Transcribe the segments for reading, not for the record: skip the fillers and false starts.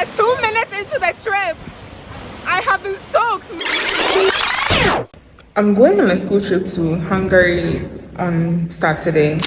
2 minutes into the trip, I have been soaked. I'm going on a school trip to Hungary on Saturday.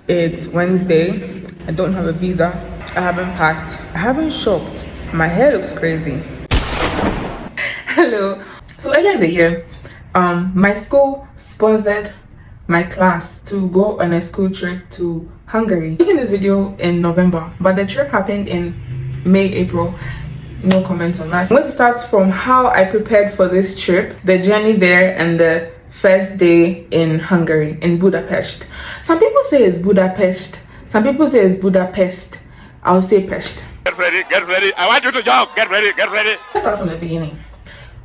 It's Wednesday. I don't have a visa. I haven't packed. I haven't shopped. My hair looks crazy. Hello. So earlier in the year, my school sponsored my class to go on a school trip to Hungary. I'm making this video in November, but the trip happened in May, April. No comments on that. I'm going to start from how I prepared for this trip, the journey there, and the first day in Hungary, in Budapest. Some people say it's Budapest. Some people say it's Budapest. I'll say Pest. Get ready, get ready. I want you to jog. Get ready, get ready. Let's start from the beginning.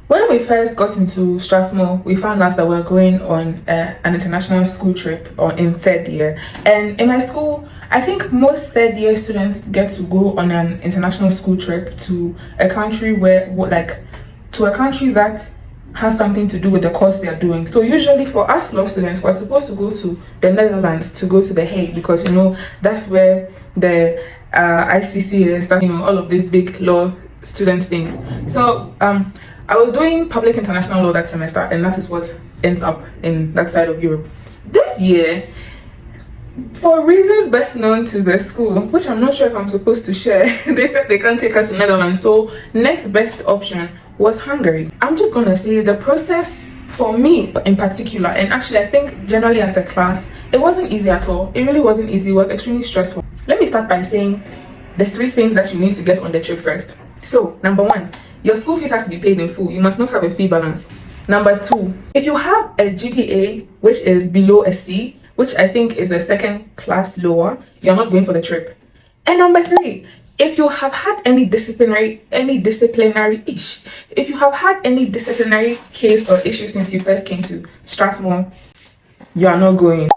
When we first got into Strathmore, we found out that we were going on an international school trip or in third year. And in my school, I think most third year students get to go on an international school trip to a country that has something to do with the course they are doing. So usually for us law students, we're supposed to go to the Netherlands to go to The Hague, because that's where the ICC is, all of these big law student things. So I was doing public international law that semester, and that is what ends up in that side of Europe. This year, for reasons best known to the school, which I'm not sure if I'm supposed to share, they said they can't take us to Netherlands, so next best option was Hungary. I'm just gonna say the process for me in particular, and actually I think generally as a class, it wasn't easy at all. It really wasn't easy. It was extremely stressful. Let me start by saying the 3 things that you need to get on the trip first. So, number 1, your school fees has to be paid in full. You must not have a fee balance. Number 2, if you have a GPA which is below a C, which I think is a second class lower, you're not going for the trip. And number 3, if you have had any disciplinary case or issue since you first came to Strathmore, you are not going.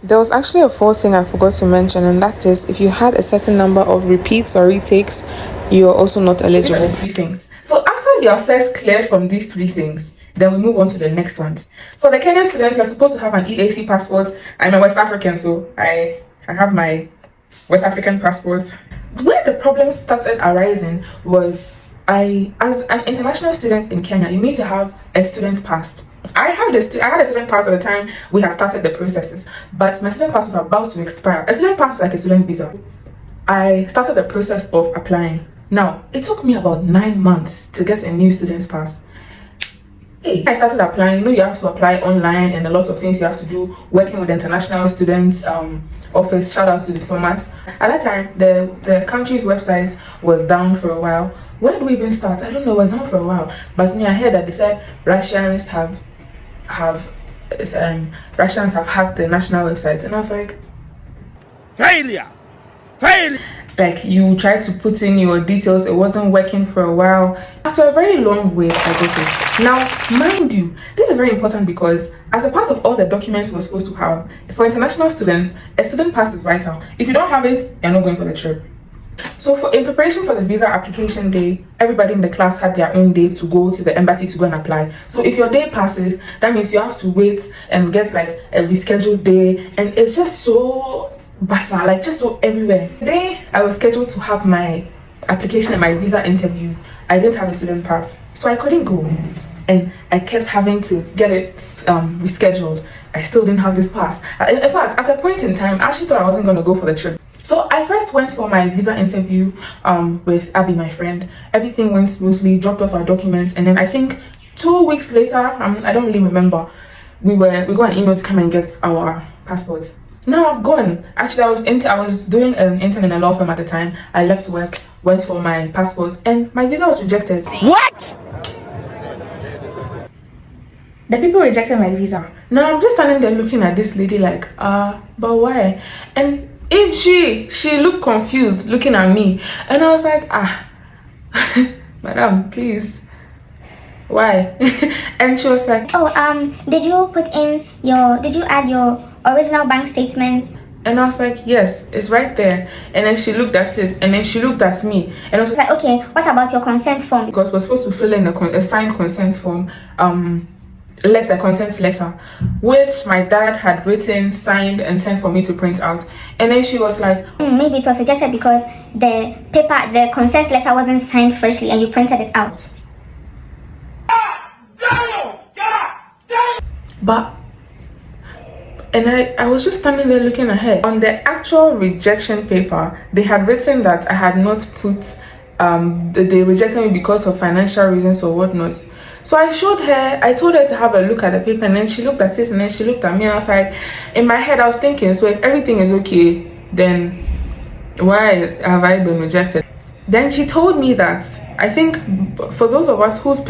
There was actually a 4th thing I forgot to mention, and that is if you had a certain number of repeats or retakes, you are also not eligible. 3 things. So after you are first cleared from these 3 things, then we move on to the next ones. For the Kenyan students, you're supposed to have an EAC passport. I'm a West African, so I have my West African passport. Where the problem started arising was as an international student in Kenya, you need to have a student pass. I had a student pass at the time we had started the processes, but my student pass was about to expire. A student pass is like a student visa. I started the process of applying. Now, it took me about 9 months to get a new student's pass. I started applying. You have to apply online and a lot of things you have to do, working with the international students office. Shout out to the Thomas. At that time, the country's website was down for a while. Where do we even start? I don't know. It was down for a while. But I heard that they said Russians have hacked the national website, and I was like, Failure! Like, you tried to put in your details, it wasn't working for a while. After a very long wait, I got it. Now, mind you, this is very important because as a part of all the documents we're supposed to have, for international students, a student pass is vital. If you don't have it, you're not going for the trip. So in preparation for the visa application day, everybody in the class had their own day to go to the embassy to go and apply. So if your day passes, that means you have to wait and get like a rescheduled day, and it's just so basa, like just so everywhere. The day I was scheduled to have my application and my visa interview, I didn't have a student pass, so I couldn't go, and I kept having to get it rescheduled. I still didn't have this pass. In fact, at a point in time, I actually thought I wasn't going to go for the trip. So I first went for my visa interview with Abby, my friend. Everything went smoothly, dropped off our documents, and then I think 2 weeks later, I don't really remember, we got an email to come and get our passports. Now I've gone. Actually, I was doing an intern in a law firm at the time. I left work, went for my passport, and my visa was rejected. What? The people rejected my visa. Now I'm just standing there looking at this lady like, but why? And if she looked confused looking at me, and I was like, madam, please, why? And she was like, did you add your original bank statement? And I was like, yes, it's right there. And then she looked at it, and then she looked at me, and I was like, okay, what about your consent form? Because we're supposed to fill in a signed consent form letter, consent letter, which my dad had written, signed, and sent for me to print out. And then she was like, maybe it was rejected because the consent letter wasn't signed freshly and you printed it out. but, and I was just standing there looking at her. On the actual rejection paper, they had written that I had not put, they rejected me because of financial reasons or whatnot. So I showed her, I told her to have a look at the paper, and then she looked at it, and then she looked at me, and I was like, in my head I was thinking, so if everything is okay, then why have I been rejected? Then she told me that, I think for those of us whose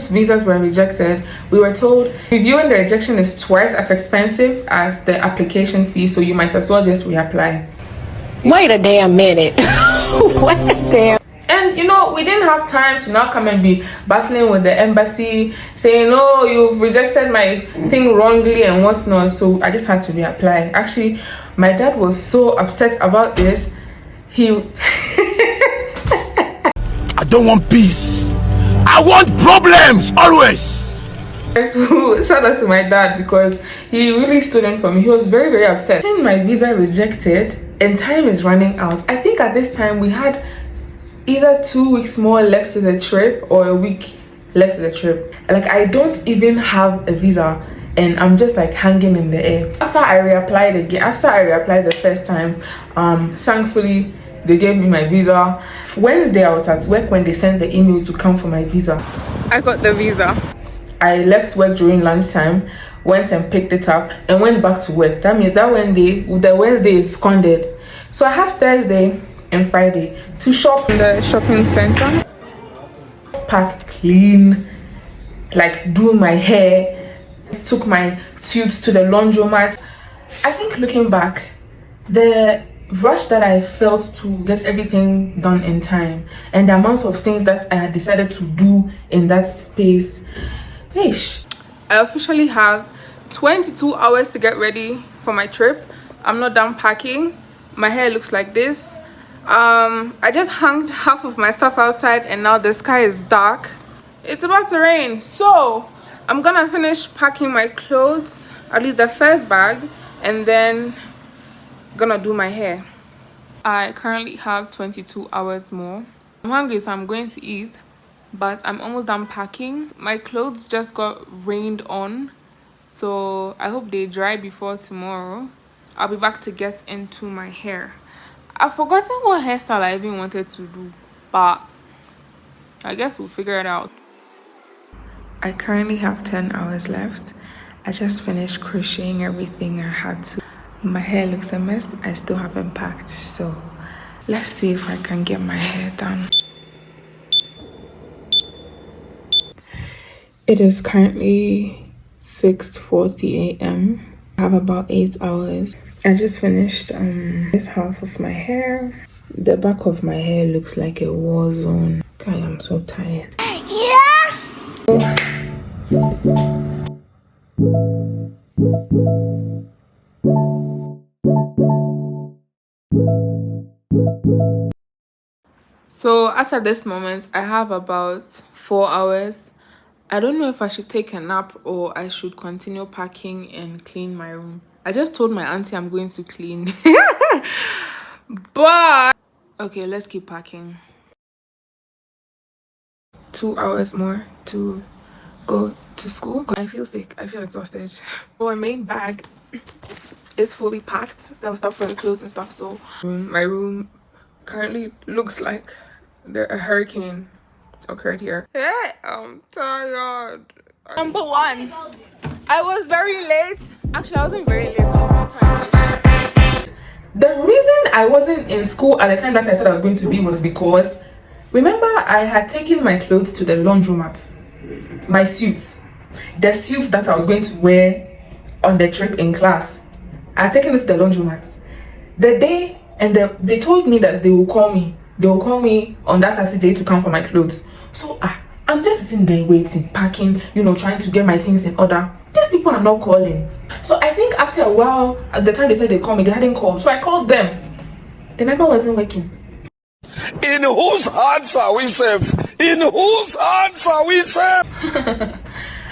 visas were rejected, we were told reviewing the rejection is twice as expensive as the application fee, so you might as well just reapply. Wait a damn minute. Wait a damn. And you know, we didn't have time to now come and be bustling with the embassy saying, oh, you've rejected my thing wrongly and what's not. So I just had to reapply. Actually, my dad was so upset about this. I don't want peace. I want problems always. So shout out to my dad, because he really stood in for me. He was very, very upset. Seeing my visa rejected and time is running out. I think at this time we had either 2 weeks more left to the trip or a week left to the trip. Like, I don't even have a visa and I'm just like hanging in the air. After I reapplied the first time, thankfully they gave me my visa. Wednesday I was at work when they sent the email to come for my visa. I got the visa. I left work during lunchtime, went and picked it up and went back to work. That means that the Wednesday is seconded. So I have Thursday and Friday to shop in the shopping center, pack, clean, like do my hair, took my suits to the laundromat. I think looking back, the rush that I felt to get everything done in time and the amount of things that I had decided to do in that space, I officially have 22 hours to get ready for my trip. I'm not done packing. My hair looks like this. I just hung half of my stuff outside and now the sky is dark. It's about to rain, so I'm gonna finish packing my clothes, at least the first bag, and then gonna do my hair. I currently have 22 hours more. I'm hungry, so I'm going to eat, but I'm almost done packing. My clothes just got rained on, so I hope they dry before tomorrow. I'll be back to get into my hair. I've forgotten what hairstyle I even wanted to do, but I guess we'll figure it out. I currently have 10 hours left. I just finished crocheting everything I had to. My hair looks a mess. I still haven't packed, so let's see if I can get my hair done. It is currently 6:40 a.m. I have about 8 hours. I just finished this half of my hair. The back of my hair looks like a war zone. God, I'm so tired. Yeah. So as at this moment, I have about 4 hours. I don't know if I should take a nap or I should continue packing and clean my room. I just told my auntie I'm going to clean. But okay, let's keep packing. 2 hours more to go to school. I feel sick. I feel exhausted. My main bag is fully packed. That was stuff for the clothes and stuff. So my room currently looks like a hurricane occurred here. Hey, I'm tired. Number one, I was very late. Actually, I wasn't very late. I was on time. The reason I wasn't in school at the time that I said I was going to be was because, remember, I had taken my clothes to the laundromat. My suits. The suits that I was going to wear on the trip in class. I had taken this to the laundromat. The day, and they told me that they will call me. They will call me on that Saturday to come for my clothes. So I'm just sitting there waiting, packing, trying to get my things in order. These people are not calling. So I think after a while, at the time they said they'd call me, they hadn't called. So I called them. The number wasn't working. In whose hands are we safe? In whose hands are we safe?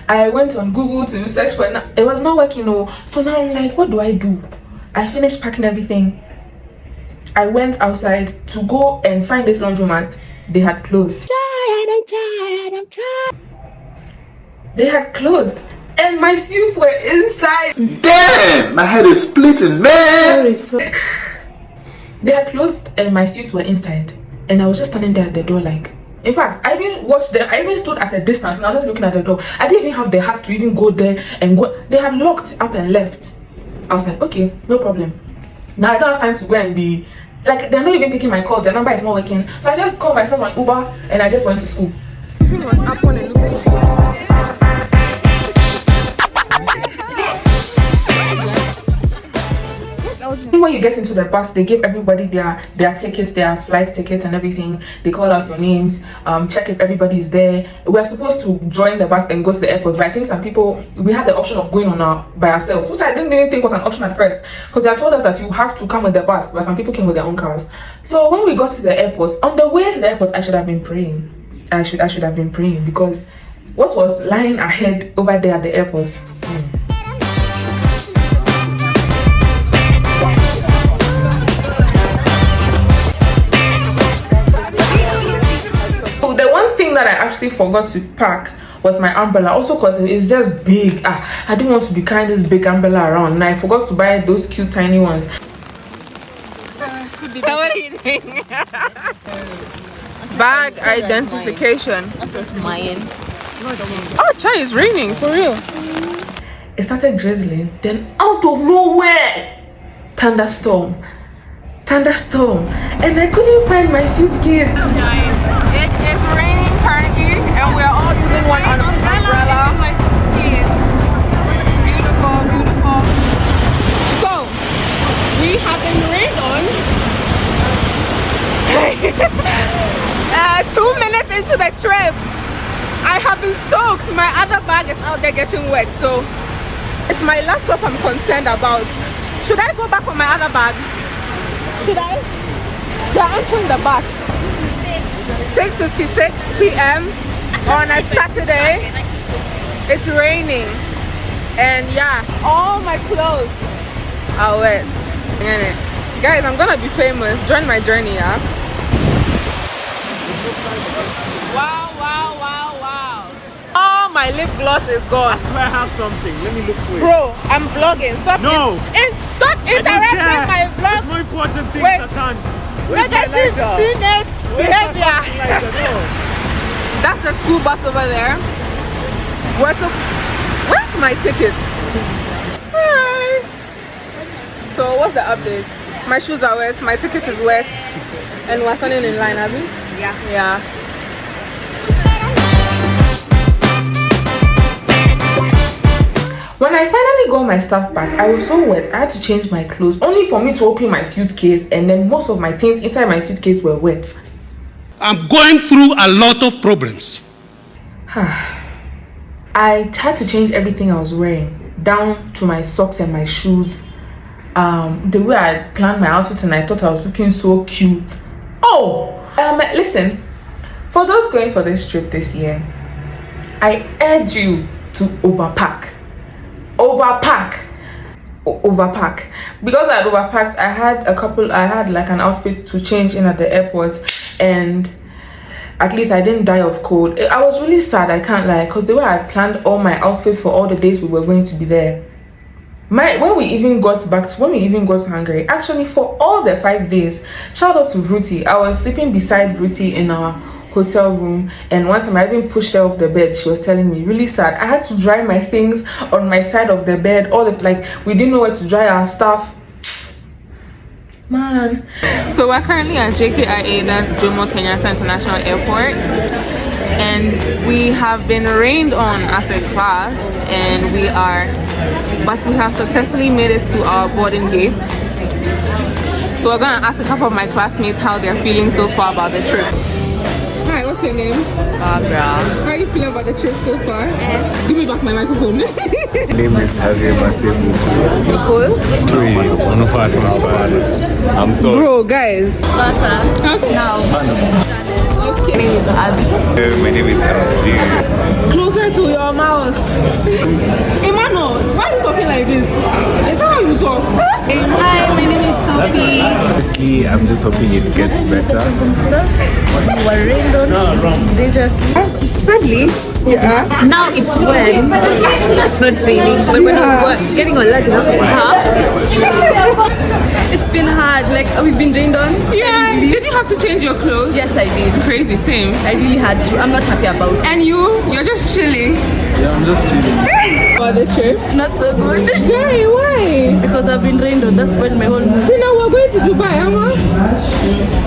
I went on Google to search for it. It was not working. Oh, so now I'm like, what do? I finished packing everything. I went outside to go and find this laundromat. They had closed. I'm tired. They had closed, and my suits were inside. Damn, my head is splitting, man. They had closed, and my suits were inside. And I was just standing there at the door, like. In fact, I even watched them. I even stood at a distance, and I was just looking at the door. I didn't even have the heart to even go there and go. They had locked up and left. I was like, okay, no problem. Now I don't have time to go and be. Like, they're not even picking my calls. Their number is not working. So I just called myself on Uber and I just went to school. Everything was up on and looked. When you get into the bus, they give everybody their tickets, their flight tickets and everything. They call out your names, check if everybody is there. We're supposed to join the bus and go to the airport, but I think some people, we have the option of going on by ourselves, which I didn't even think was an option at first, because they told us that you have to come with the bus, but some people came with their own cars. So when we got to the airport, on the way to the airport, I should have been praying. I should have been praying, because what was lying ahead over there at the airport? That I actually forgot to pack was my umbrella, also because it's just big. I didn't want to be carrying this big umbrella around, and I forgot to buy those cute tiny ones. What are you doing? Bag identification. That's just mine. Oh, chai, is raining for real. It started drizzling, then out of nowhere, thunderstorm, and I couldn't find my suitcase. It is raining currently, and we're all using one umbrella. Beautiful. So, we have been rained on. 2 minutes into the trip, I have been soaked. My other bag is out there getting wet, so it's my laptop I'm concerned about. Should I go back for my other bag? Should I? They're entering the bus. 6:56 p.m. on a Saturday. It's raining, and yeah, all my clothes are wet. Guys, I'm gonna be famous. Join my journey, yeah. Wow. Oh, my lip gloss is gone. I swear I have something. Let me look for it. Bro, I'm vlogging. Stop. No. Stop interrupting my vlog. There's more important things Wait. at hand. Negative teenage behavior. That's the school bus over there. Where's my ticket? Hi. So what's the update? My shoes are wet, my ticket is wet, and we're standing in line, have you? Yeah. When I finally got my stuff back, I was so wet. I had to change my clothes, only for me to open my suitcase, and then most of my things inside my suitcase were wet. I'm going through a lot of problems. I had to change everything I was wearing, down to my socks and my shoes. The way I planned my outfit, and I thought I was looking so cute. Listen, for those going for this trip this year, I urge you to overpack. Because I had overpacked, I had like an outfit to change in at the airport, and at least I didn't die of cold. I was really sad, I can't lie, because the way I planned all my outfits for all the days we were going to be there. When we even got to Hungary, actually for all the 5 days, shout out to Ruti. I was sleeping beside Ruti in our hotel room, and one time I even pushed her off the bed. She was telling me, really sad, I had to dry my things on my side of the bed. We didn't know where to dry our stuff, man. So we're currently at JKIA, that's Jomo Kenyatta International Airport, and we have been rained on as a class, and we have successfully made it to our boarding gate. So we're gonna ask a couple of my classmates how they're feeling so far about the trip. Hi, what's your name? Barbara. How are you feeling about the trip so far? Give me back my microphone. My name is Javier Masebu. Nicole? 105 from Bad. I'm sorry. Bro, guys. Panama. Okay. My name is Abby. my name is Andy. Closer to your mouth. Emmanuel, why are you talking like this? Is that how you talk? Hi, my name is Sophie. Honestly, I'm just hoping it gets better. Sadly, now it's when it's not raining, but when we're getting on luck, it's been hard. Like we've been rained on. Yeah. Did you have to change your clothes? Yes, I did. Crazy, same. I really had to. I'm not happy about it. And you're just chilling. Yeah, I'm just chilling. For the trip? Not so good. Why? Because I've been rained on. That's spoiled my whole mood. You know, we're going to Dubai, Amma.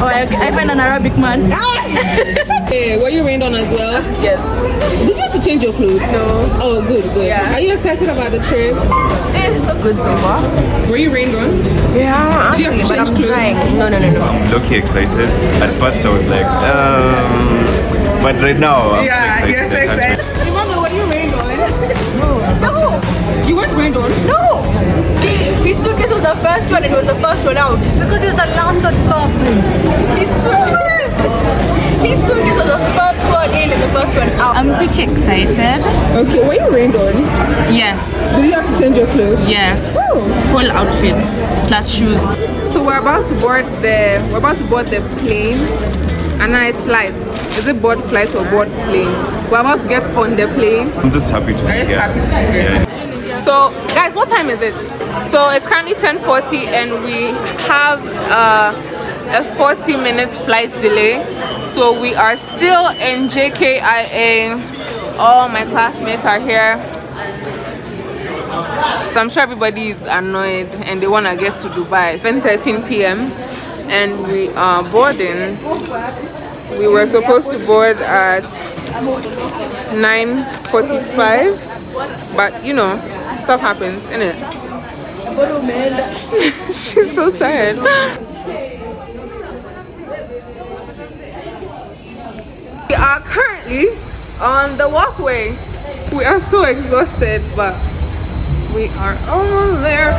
Oh, I find an Arabic man. Hey, were you rained on as well? Yes. Did you have to change your clothes? No. Oh, good. Yeah. Are you excited about the trip? So good so far. Were you rained on? Yeah. Did you have to change clothes? No. I'm low-key excited. At first I was like, but right now I'm so excited. Remember, were you rained on? No. You weren't rained on? No. His suitcase was the first one and it was the first one out. Because it was the last one first. His suitcase was the first one in and the first one out. I'm pretty excited. Okay, were you rained on? Yes, Did you have to change your clothes? yes. Whole outfit plus shoes. So we're about to board the plane. And now it's flight. Is it board flight or board plane? We're about to get on the plane. I'm just happy to be here. Yeah. So guys, what time is it? So it's currently 10:40 and we have a 40 minutes flight delay. So we are still in JKIA. All my classmates are here. I'm sure everybody is annoyed and they want to get to Dubai. It's 10:13 p.m. and we are boarding. We were supposed to board at 9:45, but you know, stuff happens, innit? She's so tired. We are currently on the walkway. We are so exhausted, but we are almost there.